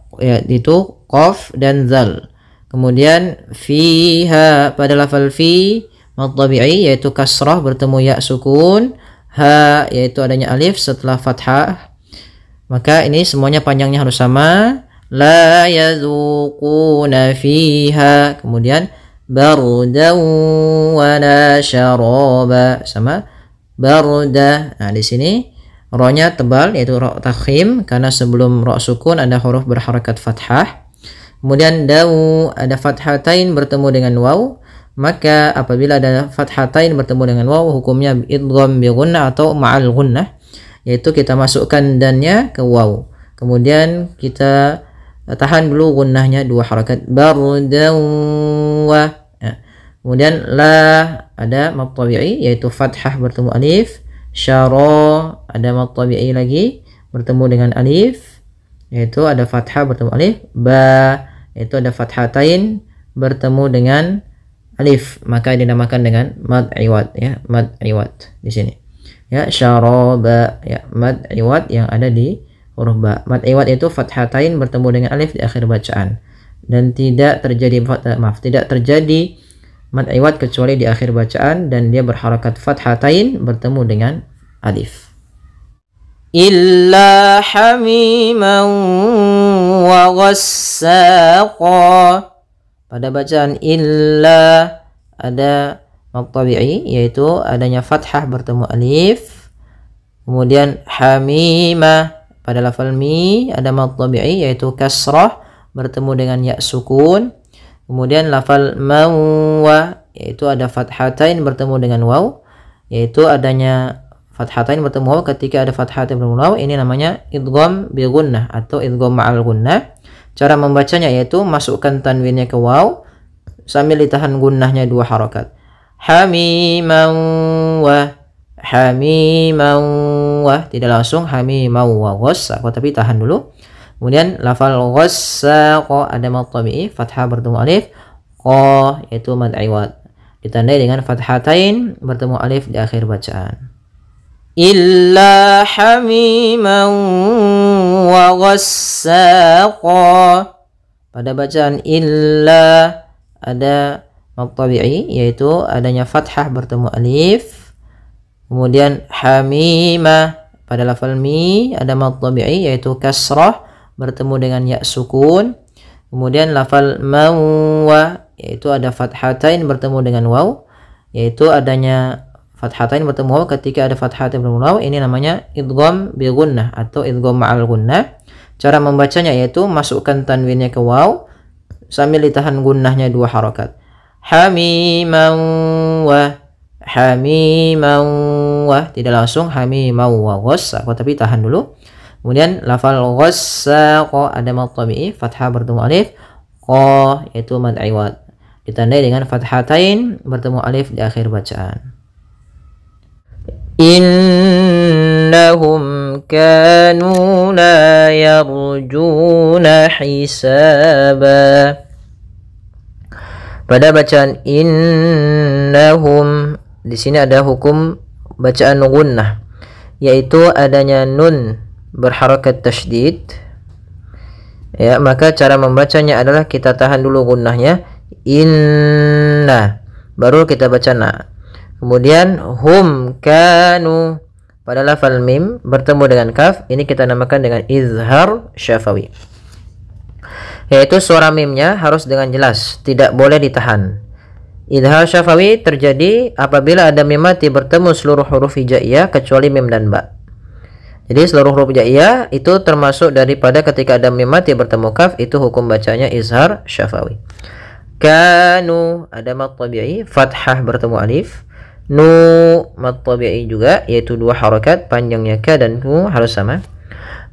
itu qaf dan zal. Kemudian fiha pada lafal fi mad tabi'i yaitu kasrah bertemu ya sukun, ha yaitu adanya alif setelah fathah. Maka ini semuanya panjangnya harus sama. La yadhuquna fiha, kemudian bardan wala syaraba sama barda. Nah, di sini ra-nya tebal yaitu ra takhim karena sebelum ra sukun ada huruf berharakat fathah. Kemudian dau ada fathatain bertemu dengan waw, maka apabila ada fathatain bertemu dengan waw hukumnya idgham bi gunnah atau ma'al gunnah, yaitu kita masukkan dannya ke waw, kemudian kita tahan dulu gunnahnya 2 harakat, bardan wa. Ya. Kemudian la ada mad tabi'i yaitu fathah bertemu alif, syara ada mad tabi'i lagi bertemu dengan alif yaitu ada fathah bertemu alif, ba yaitu ada fathatain bertemu dengan alif, maka dinamakan dengan mad iwad, ya, mad iwad di sini. Ya, syaraba, ya, mad iwad yang ada di huruf ba. Mad iwad itu fathatain bertemu dengan alif di akhir bacaan. dan tidak terjadi tidak terjadi mad iwad kecuali di akhir bacaan dan dia berharakat fathatain bertemu dengan alif. Illa hamiman wa ghassaqa. Pada bacaan illa ada mad tabi'i yaitu adanya fathah bertemu alif. Kemudian hamimah pada lafal mi ada mad tabi'i yaitu kasrah bertemu dengan ya sukun. Kemudian lafal mawwa yaitu ada fathatain bertemu dengan waw, yaitu adanya fathatain bertemu waw ketika ada fathatain bertemu waw, ini namanya idgham bi gunnah atau idgham ma'al gunnah. Cara membacanya yaitu masukkan tanwinnya ke waw sambil ditahan gunnahnya 2 harakat. Hamiman wa, tidak langsung hamiman wa ghassa, tapi tahan dulu. Kemudian lafal ghassaqa ada mad tabi'i fathah bertemu alif, qa yaitu mad iwad ditandai dengan fathatain bertemu alif di akhir bacaan. Illa hamiman wa ghassaqa. Pada bacaan illa ada mad tabi'i yaitu adanya fathah bertemu alif. Kemudian hamimah pada lafal mi ada mad tabi'i yaitu kasrah bertemu dengan ya sukun. Kemudian lafal mawwa yaitu ada fathatain bertemu dengan waw, yaitu adanya fathatain bertemu waw ketika ada fathatain bertemu waw, ini namanya idgham bi gunnah atau idgham ma'al gunnah. Cara membacanya yaitu masukkan tanwinnya ke waw sambil ditahan gunnahnya 2 harakat. Hamiman wa, tidak langsung hamiman wa ghassa, tapi tahan dulu. Kemudian lafal ghassaqa ada mad tabi'i fathah bertemu alif, qa yaitu mad iwad ditandai dengan fathatain bertemu alif di akhir bacaan. Innahum kanu la yarjuna hisaba. Pada bacaan innahum di sini ada hukum bacaan gunnah, yaitu adanya nun berharakat tasydid. Ya, maka cara membacanya adalah kita tahan dulu gunnahnya inna, baru kita baca na. Kemudian hum kanu pada lafal mim bertemu dengan kaf, ini kita namakan dengan izhar syafawi, yaitu suara mimnya harus dengan jelas, tidak boleh ditahan. Izhar syafawi terjadi apabila ada mim mati bertemu seluruh huruf hijaiyah kecuali mim dan ba. Jadi seluruh huruf hijaiyah itu termasuk daripada ketika ada mim mati bertemu kaf, itu hukum bacanya izhar syafawi. Kanu ada mad tabi'i fathah bertemu alif, nu mad tabi'i juga yaitu 2 harakat, panjangnya ka dan nu harus sama.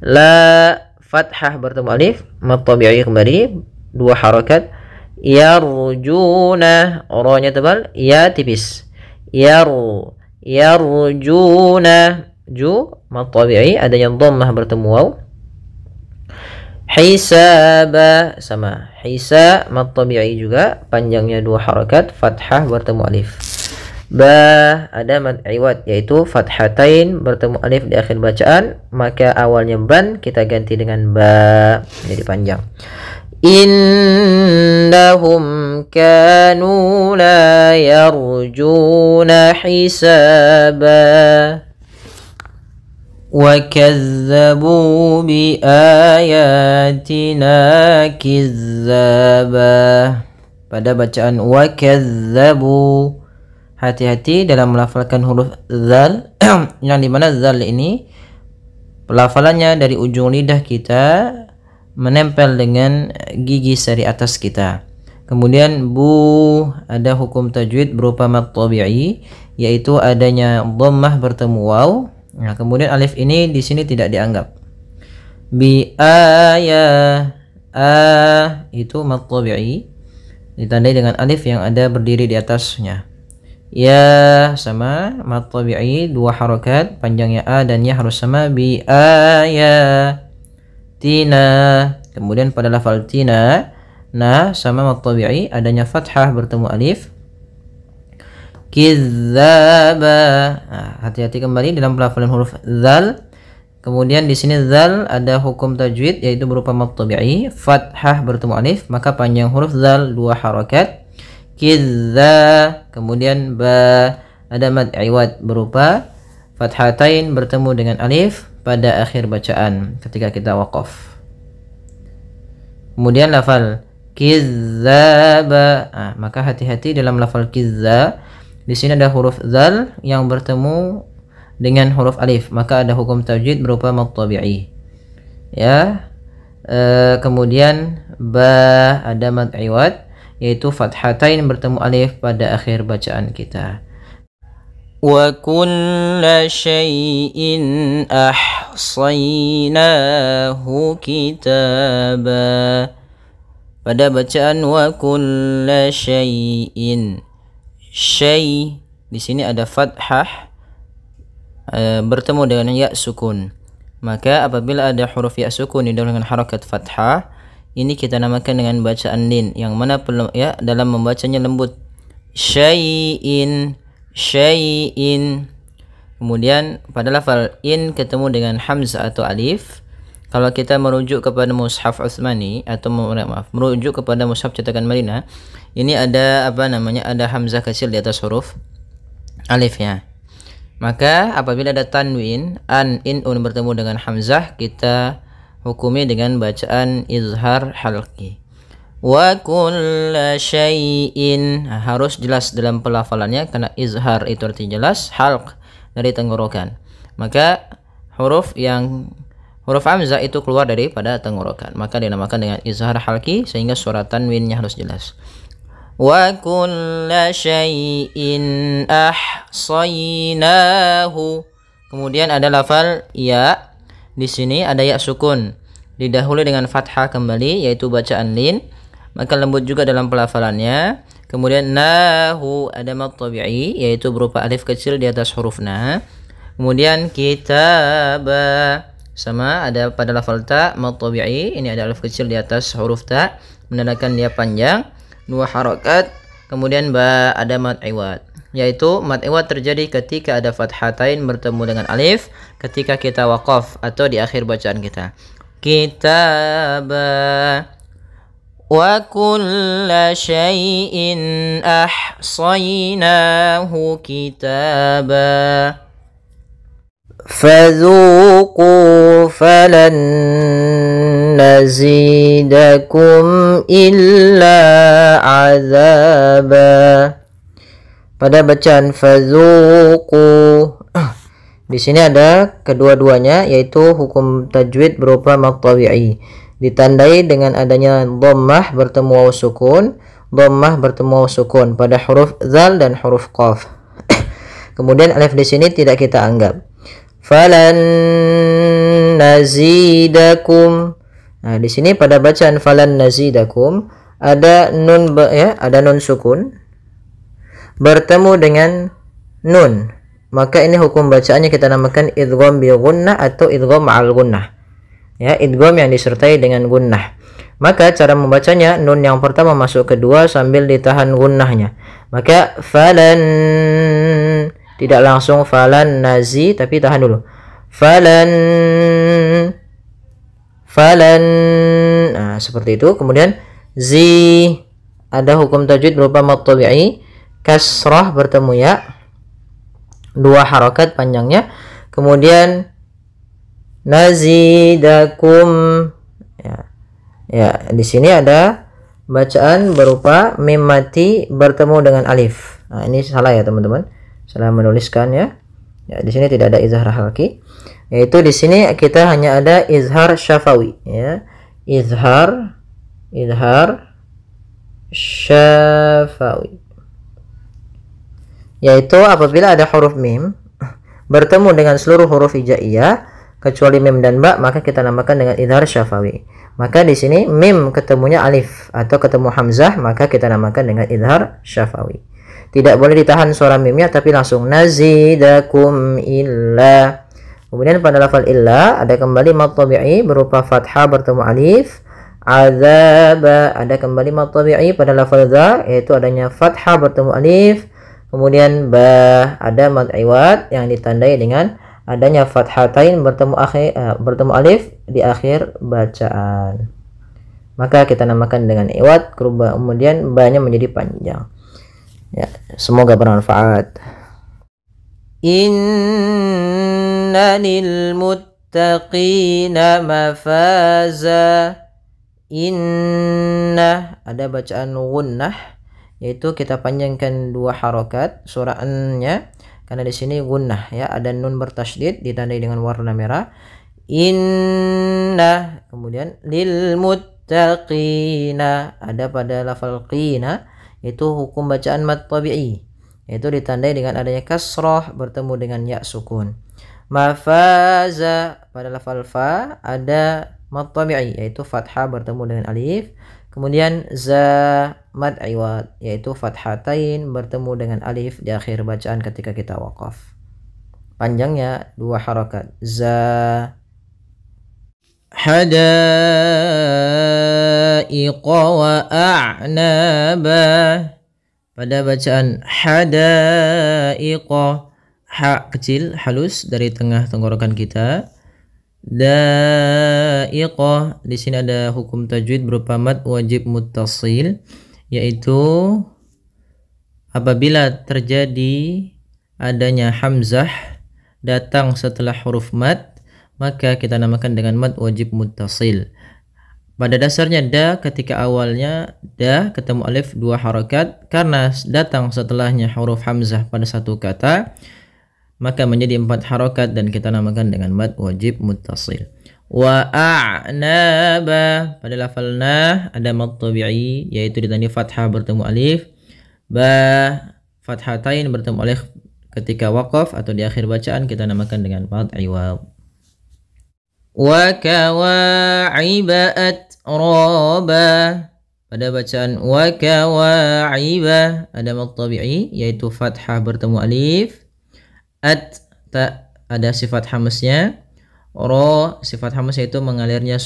La fathah bertemu alif, mad tabi'i kembali 2 harakat. Yarjuna, ra-nya tebal, ya tipis. Yarjuna, ju mad tabi'i adanya dhammah bertemu waw. Hisaba sama, hisa mad tabi'i juga panjangnya 2 harakat, fathah bertemu alif. Ba ada mad iwad yaitu fathatain bertemu alif di akhir bacaan, maka awalnya ban kita ganti dengan ba jadi panjang. Innahum kanu la yarjuna hisaba wa kazzabu bi ayatina kizzaba. Pada bacaan wa kazzabu, hati-hati dalam melafalkan huruf zal yang dimana zal ini pelafalannya dari ujung lidah kita menempel dengan gigi sari atas kita. Kemudian bu ada hukum tajwid berupa mad tabi'i yaitu adanya dhammah bertemu waw. Nah, kemudian alif ini di sini tidak dianggap. Bi itu mad tabi'i ditandai dengan alif yang ada berdiri di atasnya. Ya sama mad tabi'i 2 harakat, panjangnya a dan ya harus sama. Bi tina. Kemudian pada lafal tina na sama mad tabi'i adanya fathah bertemu alif. Kizzaba. Nah, hati-hati kembali dalam pelafalan huruf zal Kemudian di sini zal ada hukum tajwid yaitu berupa mad tabi'i, fathah bertemu alif, maka panjang huruf zal 2 harakat. Kidza, kemudian ba ada mad iwad berupa fathatain bertemu dengan alif pada akhir bacaan ketika kita waqaf. Kemudian lafal kizzaba, maka hati-hati dalam lafal kizza. Di sini ada huruf zal yang bertemu dengan huruf alif, maka ada hukum tajwid berupa mad tabi'i. Ya. Kemudian ba ada mad iwad yaitu fathatain bertemu alif pada akhir bacaan kita. Wa kulla syai'in ahsaynahu kitaba. Pada bacaan wa kulla syai'in, syai' di sini ada fathah bertemu dengan ya sukun. Maka apabila ada huruf ya sukun didahului dengan harakat fathah, ini kita namakan dengan bacaan lin, yang mana ya dalam membacanya lembut. Syai'in, syai'in. Kemudian pada lafal in ketemu dengan hamzah atau alif. Kalau kita merujuk kepada mushaf Utsmani atau merujuk kepada mushaf cetakan Madinah, ini ada ada hamzah kecil di atas huruf alifnya. Maka apabila ada tanwin, an, in, un bertemu dengan hamzah, kita hukumi dengan bacaan izhar halqi. Wa kulla syai'in, harus jelas dalam pelafalannya karena izhar itu artinya jelas, halq dari tenggorokan. Maka huruf hamzah itu keluar daripada tenggorokan, maka dinamakan dengan izhar halqi sehingga suara tanwinnya harus jelas. Wa kulla syai'in ahsaynahu. Kemudian ada lafal ya. Di sini ada ya sukun didahului dengan fathah kembali yaitu bacaan lin, maka lembut juga dalam pelafalannya. Kemudian nahu ada mad tabi'i yaitu berupa alif kecil di atas huruf na. Kemudian kitaba sama ada pada lafal ta mad tabi'i, ini ada alif kecil di atas huruf ta menandakan dia panjang 2 harakat. Kemudian ba ada mad iwad, yaitu mad iwad terjadi ketika ada fathatain bertemu dengan alif ketika kita waqaf atau di akhir bacaan kita. Kitaba wa kulla syai'in ahsaynahu kitaba fadzuqu falan nazidakum illa azaba. Pada bacaan fadzuqu, di sini ada kedua-duanya yaitu hukum tajwid berupa mad tabi'i, ditandai dengan adanya dhammah bertemu waw sukun, dhammah bertemu waw sukun pada huruf zal dan huruf qaf. Kemudian alif di sini tidak kita anggap. Falan nazidakum. Nah, di sini pada bacaan falan nazidakum ada nun ada nun sukun bertemu dengan nun. Maka ini hukum bacaannya kita namakan idgham bi gunnah atau idgham ma'al gunnah. Ya, idgham yang disertai dengan gunnah. Maka cara membacanya nun yang pertama masuk kedua sambil ditahan gunnahnya. Maka falan, tidak langsung falan nazi tapi tahan dulu. Falan. Nah, seperti itu. Kemudian zi ada hukum tajwid berupa mad tabi'i, kasrah bertemu ya, 2 harakat panjangnya. Kemudian nazidakum. Ya, di sini ada bacaan berupa mim mati bertemu dengan alif. Nah, ini salah ya teman-teman. Salah menuliskan ya. Ya, di sini tidak ada izhar halqi. Yaitu di sini kita hanya ada izhar syafawi ya. Izhar syafawi. Yaitu apabila ada huruf mim bertemu dengan seluruh huruf hijaiyah kecuali mim dan ba, maka kita namakan dengan izhar syafawi. Maka di sini mim ketemunya alif atau ketemu hamzah, maka kita namakan dengan izhar syafawi. Tidak boleh ditahan suara mimnya tapi langsung nazidakum illa. Kemudian pada lafal illa ada kembali mad tabi'i berupa fathah bertemu alif. Azaba ada kembali mad tabi'i pada lafal za yaitu adanya fathah bertemu alif. Kemudian ba ada mad iwad yang ditandai dengan adanya fathatain bertemu alif di akhir bacaan. Maka kita namakan dengan iwad, kemudian ba-nya menjadi panjang. Ya, semoga bermanfaat. Inna lil muttaqina mafaza. Inna, ada bacaan gunnah, yaitu kita panjangkan 2 harokat surahnya, karena di sini gunnah ya, ada nun bertasydid ditandai dengan warna merah. Inna, kemudian lil muttaqina, ada pada lafal qina, yaitu hukum bacaan mad tabi'i, yaitu ditandai dengan adanya kasrah bertemu dengan ya sukun. Mafaza, pada lafal fa ada mad tabi'i, yaitu fathah bertemu dengan alif. Kemudian za mad iwad, yaitu fathatain bertemu dengan alif di akhir bacaan ketika kita waqaf. Panjangnya 2 harakat. Za. Hadaiqa wa a'naba, pada bacaan hadaiqa, ha kecil halus dari tengah tenggorokan kita. Daiqah, di sini ada hukum tajwid berupa mad wajib muttasil, yaitu apabila terjadi adanya hamzah datang setelah huruf mad, maka kita namakan dengan mad wajib muttasil. Pada dasarnya da ketika awalnya da ketemu alif 2 harakat, karena datang setelahnya huruf hamzah pada satu kata, maka menjadi 4 harakat dan kita namakan dengan mad wajib muttasil. Wa a'naba, pada lafal nah ada mad tabi'i, yaitu ditandai fathah bertemu alif. Ba fathatain bertemu alif ketika waqaf atau di akhir bacaan, kita namakan dengan mad iwad. Wa kawa'iba atraba, pada bacaan wa kawa'iba ada mad tabi'i, yaitu fathah bertemu alif. At, ta ada sifat hamasnya. Ro, sifat hamas yaitu mengalirnya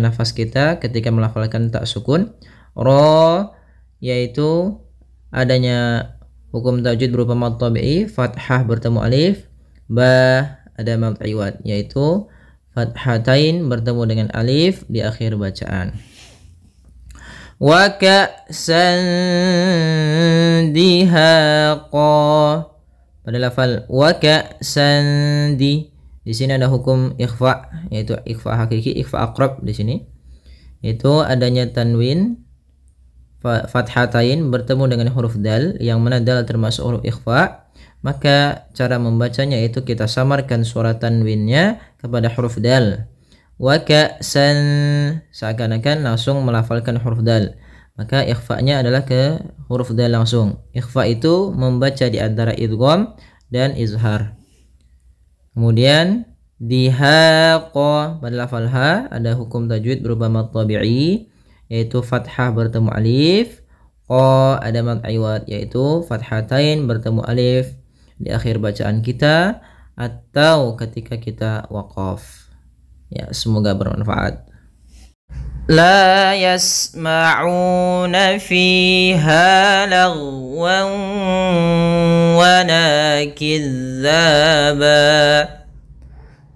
nafas kita ketika melafalkan tak sukun. Ro, yaitu adanya hukum tajwid berupa mad tabi'i, fathah bertemu alif. Ba, ada mad iwad, yaitu fathatain bertemu dengan alif di akhir bacaan. Wa ka'san dihaqa, pada lafal wa ka'san di sini ada hukum ikhfa, yaitu ikhfa hakiki, ikhfa aqrab di sini, yaitu adanya tanwin fathatain bertemu dengan huruf dal, yang mana dal termasuk huruf ikhfa. Maka cara membacanya yaitu kita samarkan suara tanwinnya kepada huruf dal. Wa ka'san, seakan-akan langsung melafalkan huruf dal. Maka ikhfa'nya adalah ke huruf dal langsung. Ikhfa itu membaca di antara idgham dan izhar. Kemudian dihaqa, pada lafal ha ada hukum tajwid berupa mad tabi'i, yaitu fathah bertemu alif. Qa ada mad iwad, yaitu fathatain bertemu alif di akhir bacaan kita atau ketika kita waqaf. Ya, semoga bermanfaat. La yasma'una fiha lagwan wala kizzaba,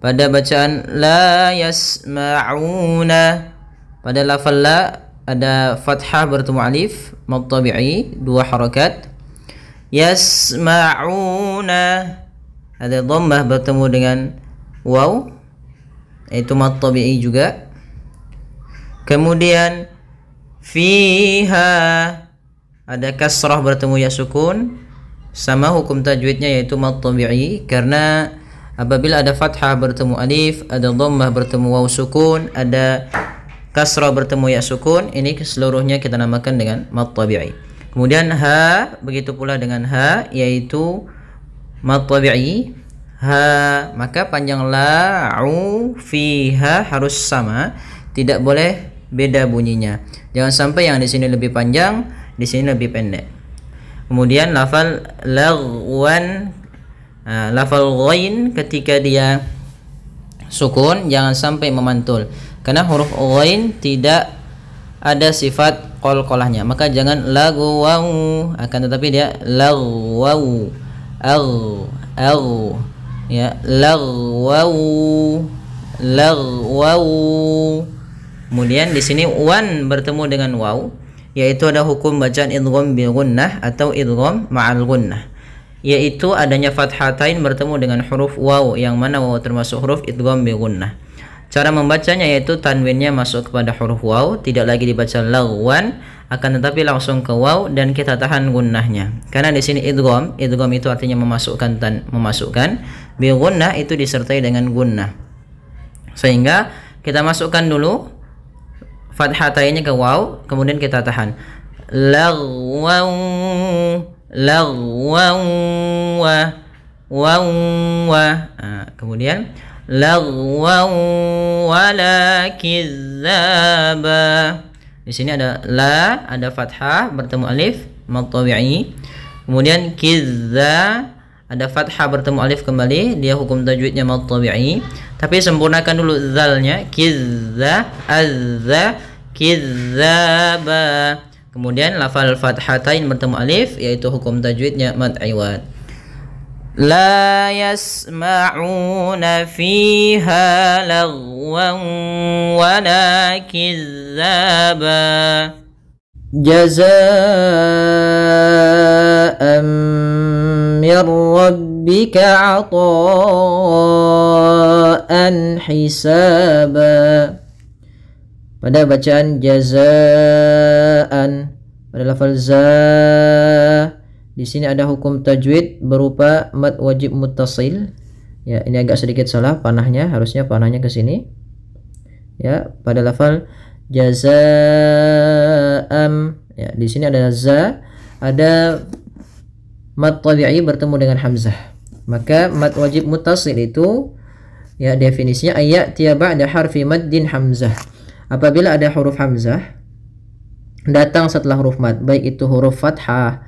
pada bacaan la yasma'una, pada lafal la ada fathah bertemu alif mad tabi'i 2 harakat. Yasma'una, ada dhammah bertemu dengan waw, itu mad tabi'i juga. Kemudian fiha ada kasrah bertemu ya sukun, sama hukum tajwidnya yaitu mad tabi'i, karena apabila ada fathah bertemu alif, ada dhammah bertemu waw sukun, ada kasrah bertemu ya sukun, ini keseluruhnya kita namakan dengan mad tabi'i. Kemudian ha, begitu pula dengan ha, yaitu mad tabi'i ha, maka panjang la'u fiha harus sama, tidak boleh beda bunyinya. Jangan sampai yang di sini lebih panjang, di sini lebih pendek. Kemudian lafal lagwan, lafal ghain ketika dia sukun jangan sampai memantul, karena huruf ghain tidak ada sifat qalqalahnya, maka jangan lagwau, akan tetapi dia lagwau, ya, lagwau, lagwau. Kemudian di sini wan bertemu dengan waw, yaitu ada hukum bacaan idgham bil gunnah atau idgham ma'al gunnah, yaitu adanya fathatain bertemu dengan huruf waw, yang mana waw termasuk huruf idgham bil gunnah. Cara membacanya yaitu tanwinnya masuk kepada huruf waw, tidak lagi dibaca lagwan, akan tetapi langsung ke waw dan kita tahan gunnahnya. Karena di sini idgham, idgham itu artinya memasukkan, bil gunnah itu disertai dengan gunnah. Sehingga kita masukkan dulu fathatainnya ke waw, kemudian kita tahan. Lagwaw, lagwaw, wa. Kemudian lagwaw wala kizzaba. Di sini ada la, ada fathah bertemu alif mad tabi'i. Kemudian kizza, ada fathah bertemu alif kembali, dia hukum tajwidnya mad tabi'i. Tapi sempurnakan dulu zalnya, kizza, azza, kizzaba. Kemudian lafal fathatain bertemu alif, yaitu hukum tajwidnya mad iwad. La yasma'una fiha lagwan wala kizzaba. Jazaa'an min rabbika 'ata'an hisaba. Pada bacaan jazaan, pada lafal za, di sini ada hukum tajwid berupa mad wajib muttasil. Ya, ini agak sedikit salah panahnya, harusnya panahnya ke sini. Ya, pada lafal jazaam, ya, di sini ada za, ada mad tabi'i bertemu dengan hamzah. Maka mad wajib muttasil itu, ya, definisinya ayat ba'da harfi maddin hamzah. Apabila ada huruf hamzah datang setelah huruf mad, baik itu huruf fathah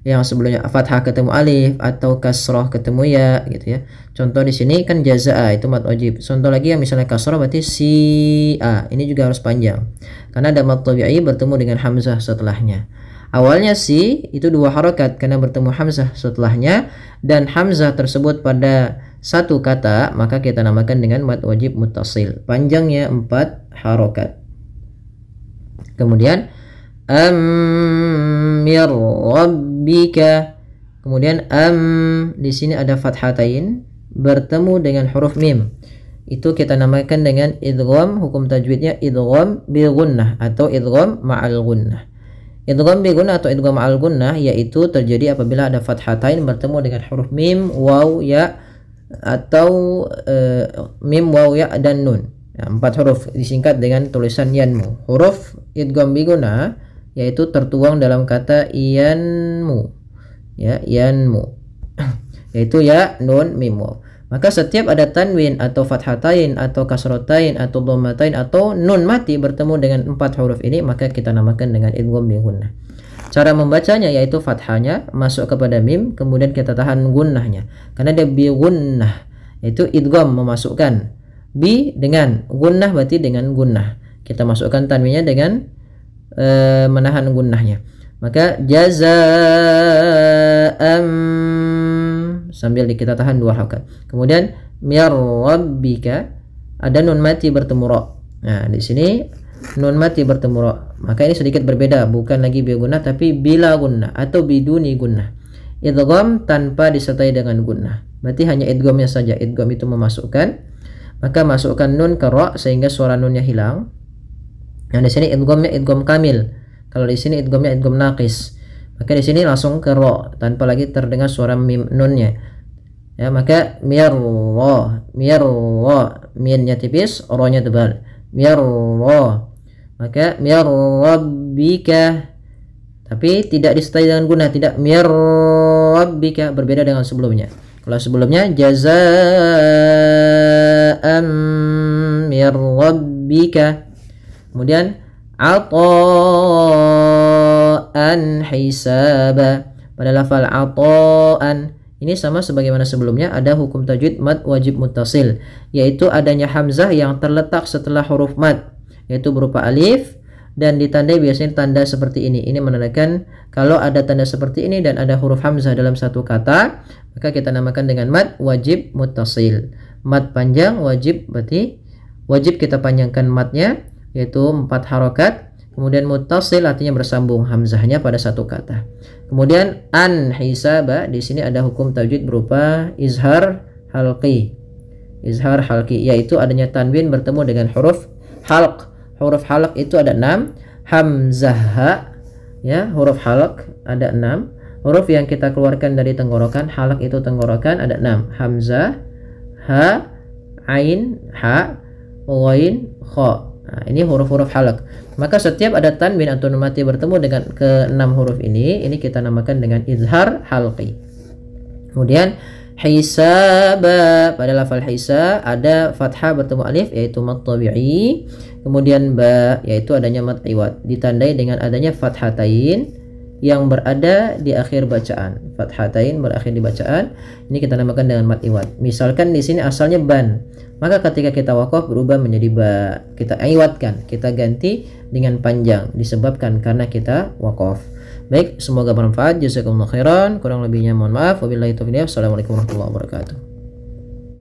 yang sebelumnya fathah ketemu alif atau kasrah ketemu ya, gitu ya. Contoh di sini kan jazaa itu mad wajib. Contoh lagi yang misalnya kasrah berarti si a, ini juga harus panjang karena ada mad tabi'i bertemu dengan hamzah setelahnya. Awalnya si itu 2 harokat karena bertemu hamzah setelahnya, dan hamzah tersebut pada satu kata, maka kita namakan dengan mad wajib muttasil, panjangnya 4 harokat. Kemudian mir rabbika, kemudian di sini ada fathatain bertemu dengan huruf mim, itu kita namakan dengan idgham, hukum tajwidnya idgham bil gunnah atau idgham ma'al gunnah. Idgham bil gunnah atau idgham ma'al gunnah yaitu terjadi apabila ada fathatain bertemu dengan huruf mim, waw, ya, atau mim, waw, ya, dan nun. Ya, 4 huruf disingkat dengan tulisan yanmu. Huruf idgham bil gunnah yaitu tertuang dalam kata yanmu, ya, yanmu, yaitu ya, nun, mim, waw. Maka setiap ada tanwin atau fathatain atau kasratain atau dhammatain atau nun mati bertemu dengan 4 huruf ini, maka kita namakan dengan idgham bil gunnah. Cara membacanya yaitu fathahnya masuk kepada mim, kemudian kita tahan gunnahnya karena dia bi gunnah, yaitu idgham memasukkan, bi dengan gunnah berarti dengan gunnah, kita masukkan tanwinnya dengan menahan gunnahnya. Maka jazaa'am sambil kita tahan 2 harokat. Kemudian mir rabbika, ada nun mati bertemu ra. Nah, di sini nun mati bertemu ra. Maka ini sedikit berbeda, bukan lagi bi gunnah tapi bila gunnah atau biduni gunnah. Idgham tanpa disertai dengan gunnah. Berarti hanya idghamnya saja. Idgham itu memasukkan, maka masukkan nun ke ra sehingga suara nunnya hilang. Nah, di sini idghamnya idgham kamil. Kalau di sini idghamnya idgham naqis. Maka di sini langsung ke ra tanpa lagi terdengar suara mim nunnya. Ya, maka mir ra, minnya tipis, ra-nya tebal. Mir ra. Maka mir rabbika. Tapi tidak disertai dengan gunnah, tidak mir rabbika, berbeda dengan sebelumnya. Kalau sebelumnya jazaa'an mir rabbika. Kemudian ata'an hisaba. Pada lafal ata'an ini sama sebagaimana sebelumnya, ada hukum tajwid mad wajib muttasil, yaitu adanya hamzah yang terletak setelah huruf mad, yaitu berupa alif dan ditandai biasanya tanda seperti ini. Ini menandakan kalau ada tanda seperti ini dan ada huruf hamzah dalam satu kata, maka kita namakan dengan mad wajib muttasil. Mad panjang wajib, berarti wajib kita panjangkan madnya, yaitu 4 harokat. Kemudian muttasil artinya bersambung hamzahnya pada satu kata. Kemudian an hisaba, di sini ada hukum tajwid berupa izhar halqi. Izhar halqi yaitu adanya tanwin bertemu dengan huruf halq. Huruf halq itu ada 6. Hamzah ha, ya, huruf halq ada 6. Huruf yang kita keluarkan dari tenggorokan, halq itu tenggorokan, ada 6. Hamzah, ha, ain, ha, ghain, kha. Nah, ini huruf-huruf halq. Maka setiap ada tanwin atau nun mati bertemu dengan ke-6 huruf ini kita namakan dengan izhar halqi. Kemudian hisaba, pada lafal hisa ada fathah bertemu alif yaitu mad tabi'i. Kemudian ba yaitu adanya mad iwad, ditandai dengan adanya fathatain yang berada di akhir bacaan. Fathatain berakhir di bacaan, ini kita namakan dengan mad iwad. Misalkan di sini asalnya ban, maka ketika kita waqaf berubah menjadi ba, kita iwadkan, kita ganti dengan panjang disebabkan karena kita waqaf. Baik, semoga bermanfaat. Jazakumullah khairan. Kurang lebihnya mohon maaf. Wabillahi taufiq. Assalamualaikum warahmatullahi wabarakatuh.